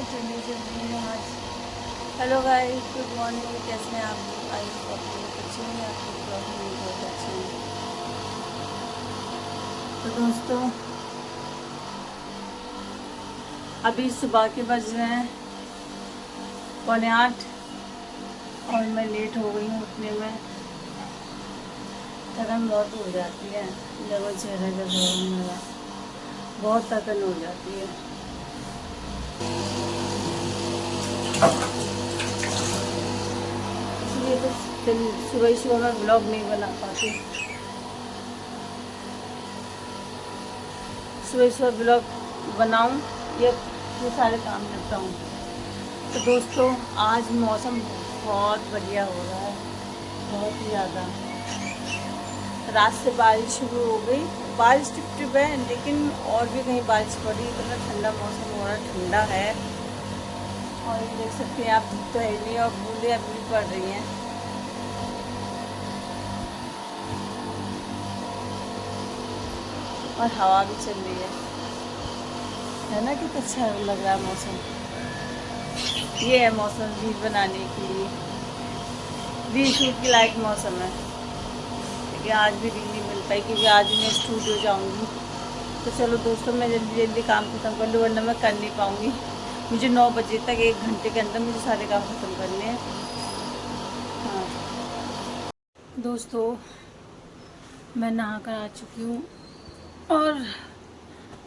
चलिए चलिए आज। Hello guys, good morning. कैसे हैं आप लोग? आई होप आप लोग अच्छे हैं, आप लोग बहुत अच्छे हैं। तो दोस्तों, अभी सुबह के बज रहे हैं 7:45 और मैं लेट हो गई हूँ उठने में। थकन बहुत हो जाती है, जब चेहरा जब मेरा बहुत थकन हो जाती है। इसलिए तो फिर सुबह ही सुबह मैं ब्लॉग नहीं बना पाती। सुबह सुबह ब्लॉग बनाऊं या ये सारे काम निपटाऊं। तो दोस्तों, आज मौसम बहुत बढ़िया हो रहा है, बहुत ही ज़्यादा। रात से बारिश शुरू हो गई, बारिश टिप टिप है, लेकिन और भी कहीं बारिश पड़ी। इतना ठंडा मौसम हो रहा है, ठंडा है। और ये देख सकते हैं आप, धूप तो है नहीं और बूंदें अभी भी पड़ रही हैं। और हवा भी चल रही है ना? कितना अच्छा लग रहा है मौसम। ये है मौसम रील बनाने के लिए, रील शूट के लायक मौसम है। लेकिन आज भी रील नहीं मिल पाई क्योंकि आज मैं स्टूडियो जाऊंगी। तो चलो दोस्तों, मैं जल्दी जल्दी काम ख़त्म कर लूँ, वरना मैं कर नहीं पाऊँगी। मुझे 9 बजे तक, 1 घंटे के अंदर मुझे सारे काम ख़त्म करने हैं। हाँ दोस्तों, मैं नहा कर आ चुकी हूँ और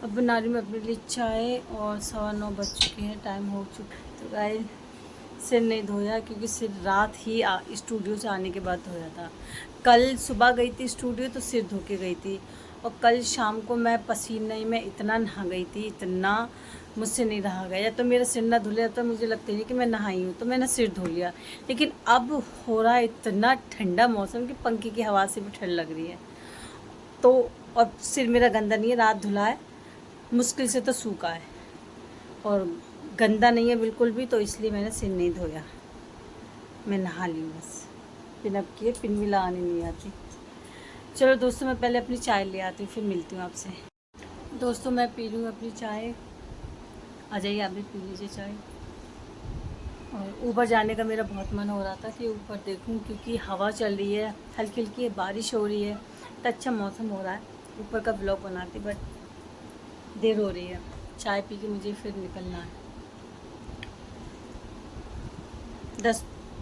अब बना रही हूँ अपने लिए चाय। और 9:15 बज चुके हैं, टाइम हो चुका है। तो गाइस, सिर नहीं धोया क्योंकि सिर रात ही स्टूडियो से आने के बाद धोया था। कल सुबह गई थी स्टूडियो तो सिर धो के गई थी, और कल शाम को मैं पसीने में इतना नहा गई थी, इतना मुझसे नहीं रहा गया। या तो मेरा सिर ना धुले तो मुझे लगता नहीं कि मैं नहाई हूँ, तो मैंने सिर धो लिया। लेकिन अब हो रहा है इतना ठंडा मौसम कि पंखे की हवा से भी ठंड लग रही है। तो और सिर मेरा गंदा नहीं है, रात धुला है, मुश्किल से तो सूखा है और गंदा नहीं है बिल्कुल भी। तो इसलिए मैंने सिर नहीं धोया, मैं नहा ली बस। पिन अप किए, पिन भी लगानी नहीं आती। चलो दोस्तों, मैं पहले अपनी चाय ले आती हूँ, फिर मिलती हूँ आपसे। दोस्तों, मैं पी लूँ अपनी चाय। आ जाइए, आप भी पी लीजिए चाय। और ऊपर जाने का मेरा बहुत मन हो रहा था कि ऊपर देखूं, क्योंकि हवा चल रही है, हल्की हल्की बारिश हो रही है, तो अच्छा मौसम हो रहा है। ऊपर का ब्लॉग बनाती, बट देर हो रही है। चाय पी के मुझे फिर निकलना है।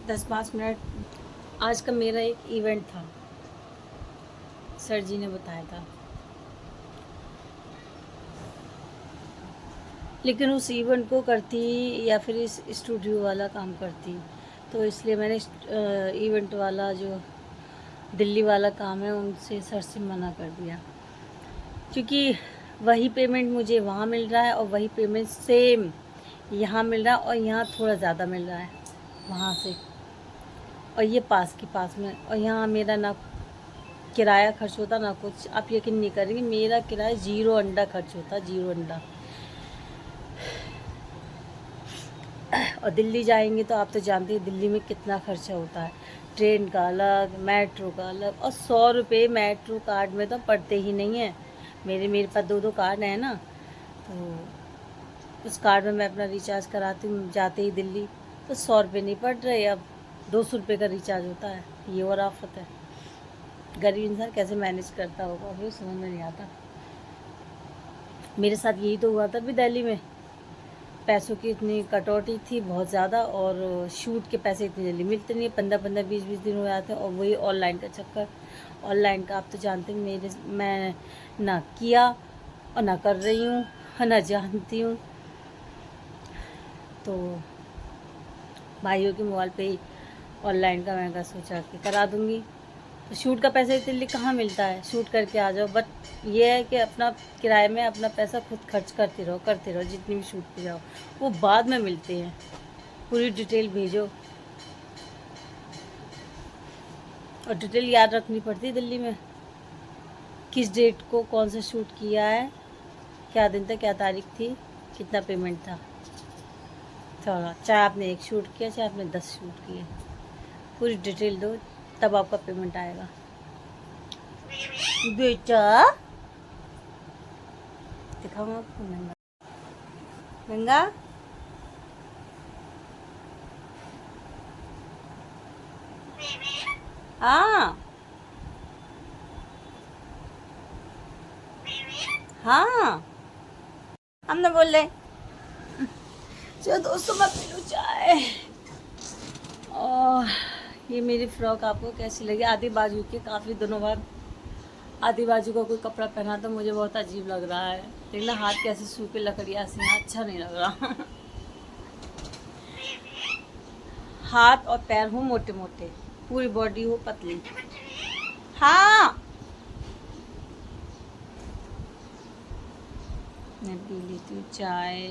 10-5 मिनट। आज का मेरा एक इवेंट था, सर जी ने बताया था, लेकिन उस इवेंट को करती या फिर इस स्टूडियो वाला काम करती, तो इसलिए मैंने इवेंट वाला जो दिल्ली वाला काम है उनसे सर से मना कर दिया। क्योंकि वही पेमेंट मुझे वहाँ मिल रहा है और वही पेमेंट सेम यहाँ मिल रहा है, और यहाँ थोड़ा ज़्यादा मिल रहा है वहाँ से, और ये पास के पास में। और यहाँ मेरा ना किराया खर्च होता ना कुछ। आप यकीन नहीं करेंगे, मेरा किराया 0 अंडा खर्च होता, 0 अंडा। और दिल्ली जाएंगे तो आप तो जानते हैं दिल्ली में कितना खर्चा होता है, ट्रेन का अलग, मेट्रो का अलग। और 100 रुपये मेट्रो कार्ड में तो पड़ते ही नहीं है। मेरे पास 2 कार्ड हैं ना, तो उस कार्ड में मैं अपना रिचार्ज कराती हूँ जाते ही दिल्ली, तो 100 रुपये नहीं पड़ रहे। अब 200 रुपये का रिचार्ज होता है। ये और आफत है, गरीब इंसान कैसे मैनेज करता होगा वो समझ में नहीं आता। मेरे साथ यही तो हुआ था अभी दिल्ली में। पैसों की इतनी कटौती थी बहुत ज़्यादा, और शूट के पैसे इतनी जल्दी मिलते नहीं, 15-15 20-20 दिन हो जाते हैं। और वही ऑनलाइन का चक्कर, ऑनलाइन का आप तो जानते हैं, मैं ना किया और ना कर रही हूँ और ना जानती हूँ। तो भाइयों के मोबाइल पे ही ऑनलाइन का मैं सोचा कि करा दूँगी। तो शूट का पैसा इतने कहाँ मिलता है, शूट करके आ जाओ। बट ये है कि अपना किराए में अपना पैसा खुद खर्च करते रहो, जितनी भी शूट पे जाओ वो बाद में मिलते हैं। पूरी डिटेल भेजो, और डिटेल याद रखनी पड़ती है दिल्ली में, किस डेट को कौन सा शूट किया है, क्या दिन था, क्या तारीख थी, कितना पेमेंट था। थोड़ा, चाहे आपने 1 शूट किया, चाहे आपने 10 शूट किए, पूरी डिटेल दो, तब आपका पेमेंट आएगा। बेटा दिखाऊँ आपको? गंगा, गंगा हाँ हाँ, हम ना बोल रहे। चलो दोस्तों मैं पी लूँ चाय। और ये मेरी फ्रॉक आपको कैसी लगी? आधी बाजू की, काफ़ी दिनों बाद आधी बाजू का कोई कपड़ा पहना तो मुझे बहुत अजीब लग रहा है। देखना हाथ कैसे सूखे लकड़ियाँ से हैं, अच्छा नहीं लग रहा। हाथ और पैर हो मोटे मोटे, पूरी बॉडी हो पतली। हाँ, मैं पी लेती हूँ चाय,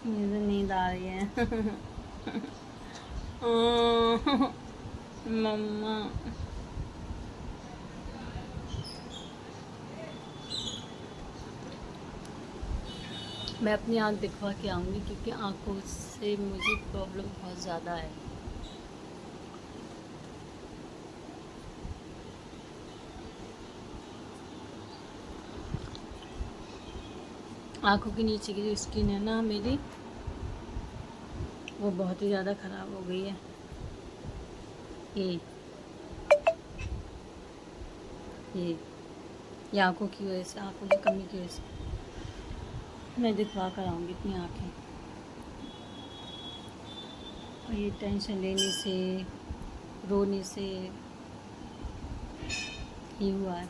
मुझे नींद आ रही है। मम्मा मैं अपनी आँख दिखवा के आऊँगी क्योंकि आँखों से मुझे प्रॉब्लम बहुत ज़्यादा है। आँखों के नीचे की जो स्किन है ना मेरी, वो बहुत ही ज़्यादा ख़राब हो गई है। ये ये ये आँखों की वजह से, आँखों की कमी की वजह से। मैं दिखवा कर आऊँगी अपनी आँखें। और ये टेंशन लेने से, रोने से ही हुआ है।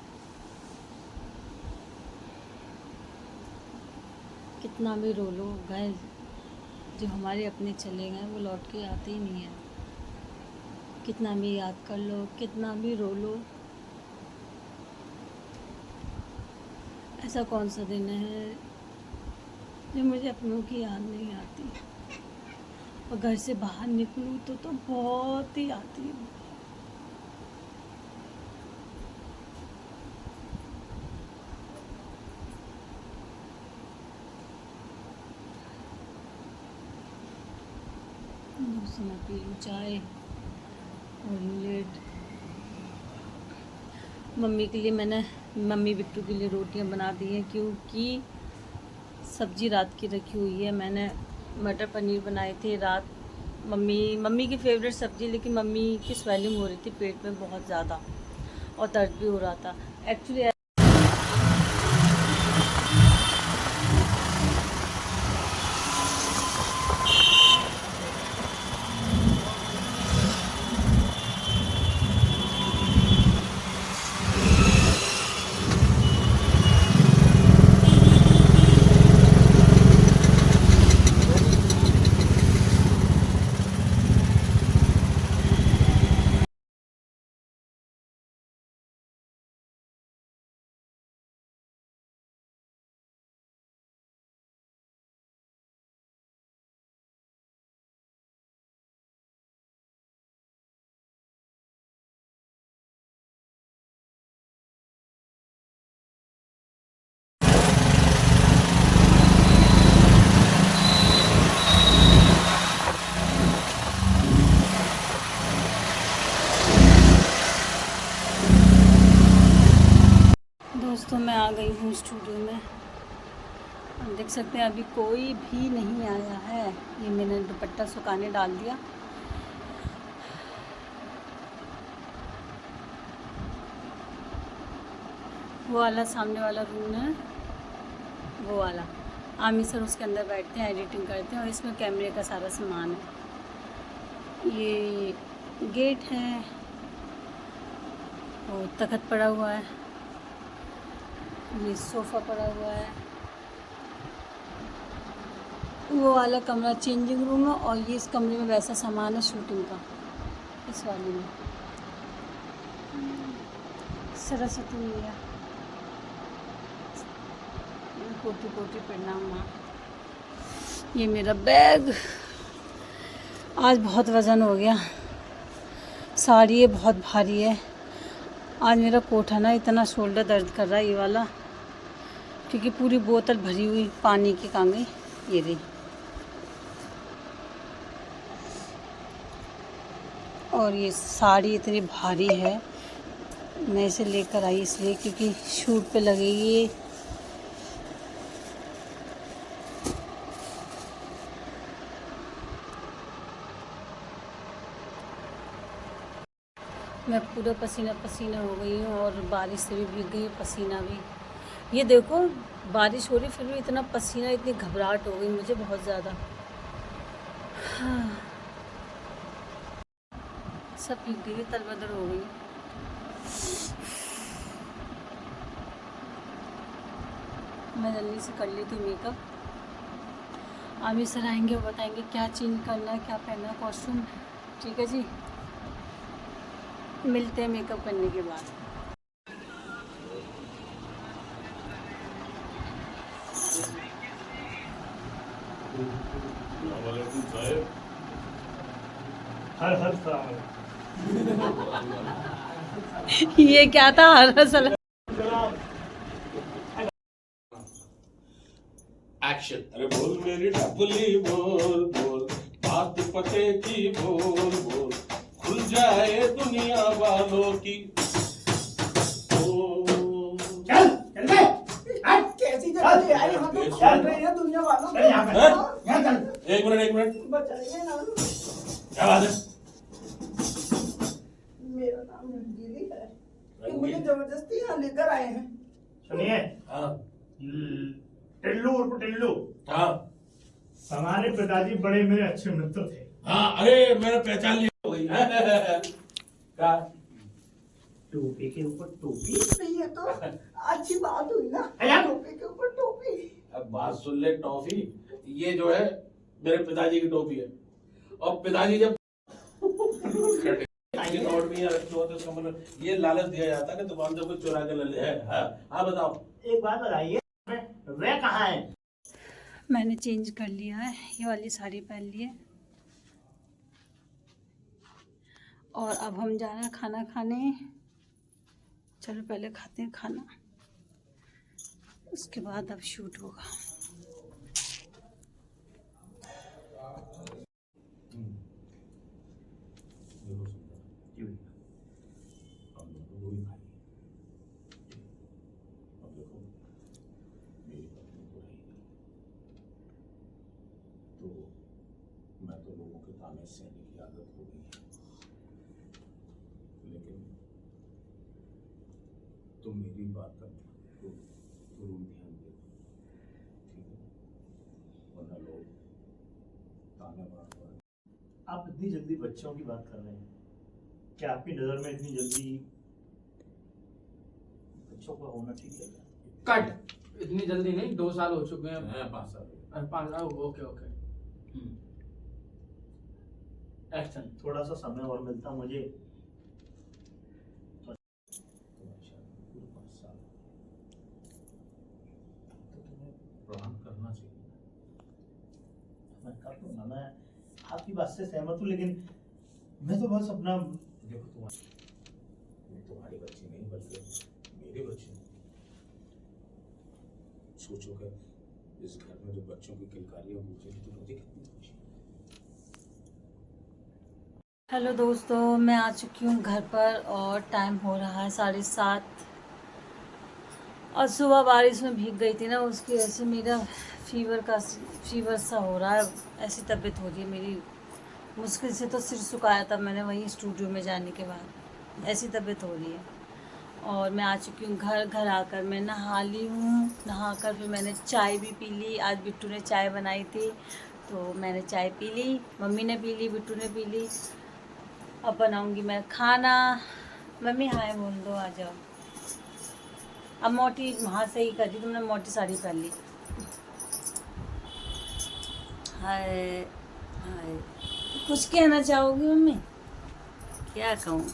कितना भी रो लो गए, जो हमारे अपने चले गए वो लौट के आते ही नहीं है। कितना भी याद कर लो, कितना भी रो लो, ऐसा कौन सा दिन है जो मुझे अपनों की याद नहीं आती। और घर से बाहर निकलूँ तो बहुत ही आती है। दोस्तों मैं पी लूँ चाय और लेट। मम्मी के लिए मैंने, मम्मी बिट्टू के लिए रोटियां बना दी हैं क्योंकि सब्जी रात की रखी हुई है। मैंने मटर पनीर बनाए थे रात, मम्मी की फेवरेट सब्ज़ी, लेकिन मम्मी की स्वेलिंग हो रही थी पेट में बहुत ज़्यादा और दर्द भी हो रहा था एक्चुअली। दोस्तों मैं आ गई हूँ स्टूडियो में। आप देख सकते हैं अभी कोई भी नहीं आया है। ये मैंने दुपट्टा सुखाने डाल दिया। वो वाला सामने वाला रूम है, वो वाला आमी सर उसके अंदर बैठते हैं, एडिटिंग करते हैं और इसमें कैमरे का सारा सामान है। ये गेट है और तख्त पड़ा हुआ है, ये सोफ़ा पड़ा हुआ है, वो वाला कमरा चेंजिंग रूम है और ये इस कमरे में वैसा सामान है शूटिंग का, इस वाले में सरस्वती मैया कोटि कोटि प्रणाम माँ। ये मेरा बैग, आज बहुत वज़न हो गया, साड़ी है बहुत भारी है। आज मेरा कोट है ना इतना शोल्डर दर्द कर रहा है ये वाला, क्योंकि पूरी बोतल भरी हुई पानी की कहाँ गई, ये रही। और ये साड़ी इतनी भारी है, मैं इसे लेकर आई इसलिए क्योंकि शूट पे लगेगी ये। मैं पूरा पसीना पसीना हो गई हूँ और बारिश से भी भीग गई, पसीना भी। ये देखो बारिश हो रही फिर भी इतना पसीना, इतनी घबराहट हो गई मुझे बहुत ज़्यादा। हाँ। सब भीग गई, तलबदर हो गई। मैं जल्दी से कर ली थी मेकअप। आमिर सर आएंगे, वो बताएंगे क्या चेंज करना है, क्या पहनना है कॉस्ट्यूम। ठीक है जी, मिलते हैं मेकअप करने के बाद। हर हर साल ये क्या था? हर साल एक्शन। अरे बोल मेरी डबली बोल बोल, बात पते की बोल बोल, खुल जाए दुनिया वालों की। चल चल बे, हट कैसी जगह ले आए हम तो चल रहे हैं दुनिया वालों चल यहाँ पे, यहाँ चल। एक मिनट बचाइए ना। क्या बात है? मेरा नाम रंगीली है कि मुझे जबरदस्ती यहाँ लेकर आए हैं। सुनिए, हाँ टिल्लू उर्फ टिल्लू, हाँ हमारे पिताजी बड़े मेरे अच्छे मित्र थे। हाँ, अरे मैंने पहचान लिया। हो गई क्या? टोपी के ऊपर टोपी। नहीं है तो अच्छी बात हुई ना, अया। टोपी के ऊपर टोपी। अब बात सुन ले टॉफी, ये जो है मेरे पिताजी की टोपी है, और पिताजी जब ये नोट भी यहाँ रखे होते, उसका मतलब ये लालच दिया जाता है कि दुकान से कुछ चुरा के ले ले। हाँ बताओ। एक बात बताइए, वे कहाँ है? मैंने चेंज कर लिया है, ये वाली साड़ी पहन ली है और अब हम जा रहे हैं खाना खाने। चलो पहले खाते हैं खाना, उसके बाद अब शूट होगा। मैं तो लोगों के ताने सहने की आदत हो गई है, लेकिन तुम मेरी बात पर जरूर ध्यान दे, ठीक है? वरना लोग ताने मार। आप इतनी जल्दी बच्चों की बात कर रहे हैं, क्या आपकी नजर में इतनी जल्दी बच्चों का होना ठीक है? कट, इतनी जल्दी नहीं, 2 साल हो चुके हैं। 5 साल। 5 साल, ओके ओके। एक्शन। थोड़ा सा समय और मिलता मुझे। प्रणाम करना चाहिए। मैं कर दूंगा, मैं आपकी बात से सहमत हूँ, लेकिन मैं तो बस अपना देखो तुम्हारी बच्ची नहीं बल्कि मेरी बच्ची। सोचो कि इस घर में जो बच्चों की किलकारियां गूंजेंगी तो मुझे कितनी खुशी। हेलो दोस्तों, मैं आ चुकी हूँ घर पर और टाइम हो रहा है 7:30। और सुबह बारिश में भीग गई थी ना, उसकी वजह से मेरा फीवर सा हो रहा है, ऐसी तबीयत हो रही है मेरी। मुश्किल से तो सिर सुखाया था मैंने वहीं स्टूडियो में जाने के बाद, ऐसी तबीयत हो रही है। और मैं आ चुकी हूँ घर आकर मैं नहा ली हूँ। नहाकर फिर मैंने चाय भी पी ली। आज बिट्टू ने चाय बनाई थी तो मैंने चाय पी ली, मम्मी ने पी ली, बिट्टू ने पी ली। अब बनाऊंगी मैं खाना। मम्मी हाय बोल दो, आ जाओ। अब मोटी वहाँ से ही कर दी, तुमने मोटी साड़ी पहन ली। हाय हाय, कुछ कहना चाहोगी मम्मी? क्या कहूँ?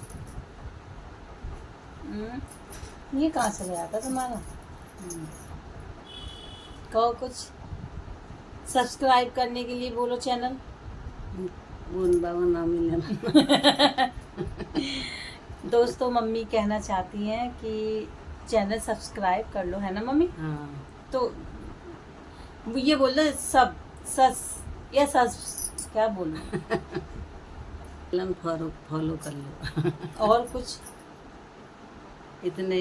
ये कहाँ से गया था तुम्हारा? कहो कुछ। सब्सक्राइब करने के लिए बोलो चैनल। बाबा नाम ही लेना। दोस्तों मम्मी कहना चाहती हैं कि चैनल सब्सक्राइब कर लो, है ना मम्मी? हाँ। तो ये बोल दो सब सस या सस, क्या बोलूं? फॉलो कर लो। और कुछ? इतने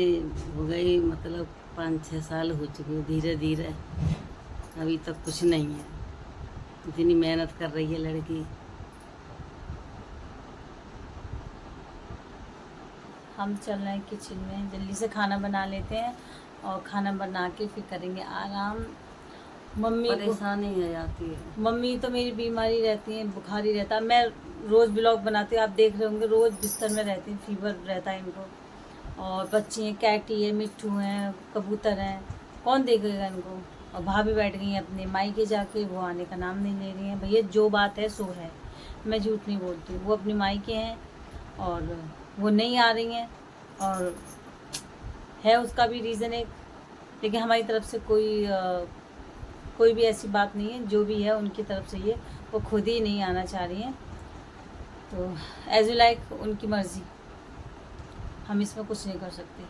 हो गए, मतलब 5-6 साल हो चुके, धीरे धीरे अभी तक कुछ नहीं है। इतनी मेहनत कर रही है लड़की। हम चल रहे हैं किचन में, जल्दी से खाना बना लेते हैं और खाना बना के फिर करेंगे आराम। मम्मी को परेशानी हो जाती है। मम्मी तो मेरी बीमारी रहती है, बुखार ही रहता है। मैं रोज़ ब्लॉग बनाती हूँ, आप देख रहे होंगे, रोज़ बिस्तर में रहती हैं, फीवर रहता है इनको। और बच्चे हैं, कैटी है, मिट्टू हैं, कबूतर हैं, कौन देखेगा इनको। और भाभी बैठ गई हैं अपने मायके जाके, वो आने का नाम नहीं ले रही हैं। भैया जो बात है सो है, मैं झूठ नहीं बोलती। वो अपने मायके हैं और वो नहीं आ रही हैं, और है उसका भी रीज़न एक, लेकिन हमारी तरफ से कोई भी ऐसी बात नहीं है। जो भी है उनकी तरफ से ये, वो खुद ही नहीं आना चाह रही हैं। तो एज यू लाइक, उनकी मर्ज़ी, हम इसमें कुछ नहीं कर सकते।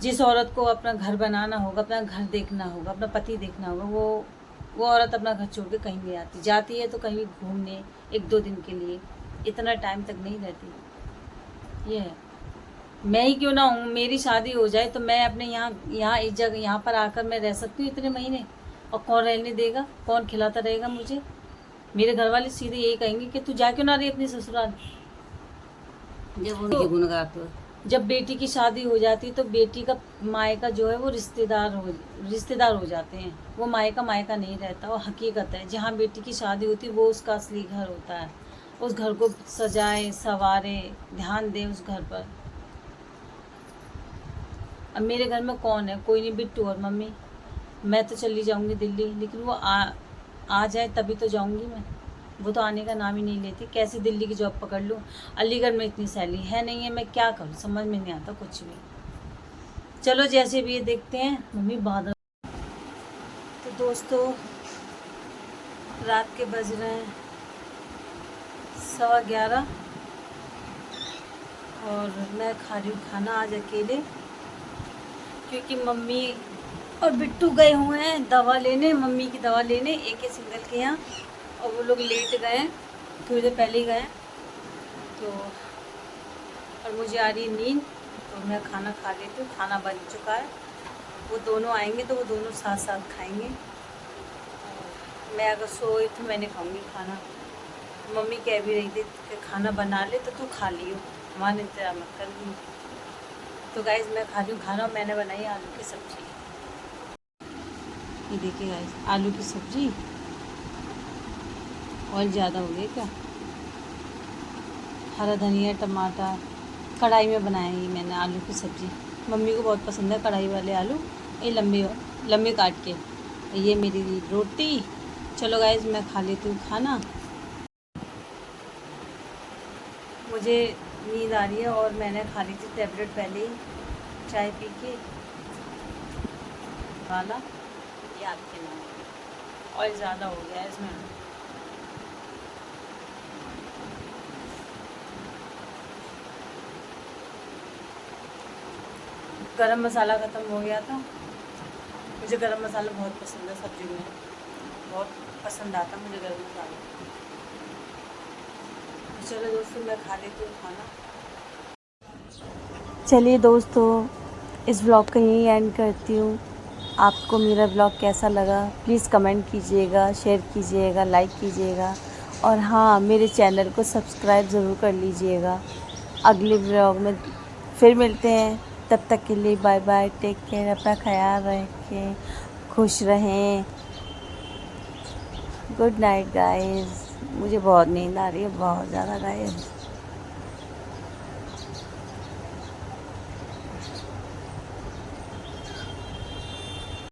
जिस औरत को अपना घर बनाना होगा, अपना घर देखना होगा, अपना पति देखना होगा, वो औरत अपना घर छोड़ के कहीं नहीं आती। जाती है तो कहीं घूमने 1-2 दिन के लिए, इतना टाइम तक नहीं रहती। ये है, मैं ही क्यों ना हूँ, मेरी शादी हो जाए तो मैं अपने यहाँ इस जगह यहाँ पर आकर मैं रह सकती हूँ इतने महीने, और कौन रहने देगा, कौन खिलाता रहेगा मुझे। मेरे घर वाले सीधे यही कहेंगे कि तू जा क्यों ना रही अपनी ससुराल। जब उनके गुण गाते हो। जब बेटी की शादी हो जाती है तो बेटी का मायका जो है वो रिश्तेदार हो जाते हैं। वो मायका नहीं रहता, वो हकीकत है। जहाँ बेटी की शादी होती है वो उसका असली घर होता है। उस घर को सजाए संवारे, ध्यान दे उस घर पर। अब मेरे घर में कौन है, कोई नहीं, बिट्टू और मम्मी। मैं तो चली जाऊंगी दिल्ली, लेकिन वो आ जाए तभी तो जाऊंगी मैं। वो तो आने का नाम ही नहीं लेती। कैसे दिल्ली की जॉब पकड़ लूँ, अलीगढ़ में इतनी सैलरी है नहीं है, मैं क्या करूँ, समझ में नहीं आता कुछ भी। चलो जैसे भी ये देखते हैं। मम्मी बादल। तो दोस्तों रात के बज रहे हैं 11:15 और मैं खा रही हूँ खाना आज अकेले, क्योंकि मम्मी और बिट्टू गए हुए हैं दवा लेने, मम्मी की दवा लेने AK सिंगल के यहाँ, और वो लोग लेट गए हैं, थोड़ी देर पहले ही गए। तो और मुझे आ रही है नींद, तो मैं खाना खा लेती हूँ। खाना बन चुका है, वो दोनों आएंगे तो वो दोनों साथ साथ खाएंगे। मैं अगर सोई तो मैं नहीं खाऊंगी खाना। मम्मी कह भी रही थी कि खाना बना ले तो तू खा लियो, हमारा इंतजार मत कर ली। तो गाइस मैं खा रही हूँ खाना। मैंने बनाई आलू की सब्ज़ी। ये देखिए गाइस, आलू की सब्ज़ी। ऑयल ज़्यादा हो गया क्या? हरा धनिया, टमाटर, कढ़ाई में बनाई है मैंने आलू की सब्ज़ी। मम्मी को बहुत पसंद है कढ़ाई वाले आलू, ये लंबे काट के। ये मेरी रोटी। चलो गाइस मैं खा लेती हूँ खाना। मुझे नींद आ रही है और मैंने खा ली थी टैबलेट पहले ही, चाय पी के वाला। ये आपके नाम ऑयल ज़्यादा हो गया है इसमें। गरम मसाला ख़त्म हो गया था। मुझे गरम मसाला बहुत पसंद है, सब्ज़ी में बहुत पसंद आता मुझे गरम मसाला। चलो दोस्तों मैं खा लेती हूँ खाना। चलिए दोस्तों इस ब्लॉग का यहीं एंड करती हूँ। आपको मेरा ब्लॉग कैसा लगा प्लीज़ कमेंट कीजिएगा, शेयर कीजिएगा, लाइक कीजिएगा, और हाँ मेरे चैनल को सब्सक्राइब ज़रूर कर लीजिएगा। अगले ब्लॉग में फिर मिलते हैं, तब तक के लिए बाय बाय, टेक केयर, अपना ख्याल रखें, खुश रहें। Good night guys. मुझे बहुत नींद आ रही है, बहुत ज़्यादा गाइस।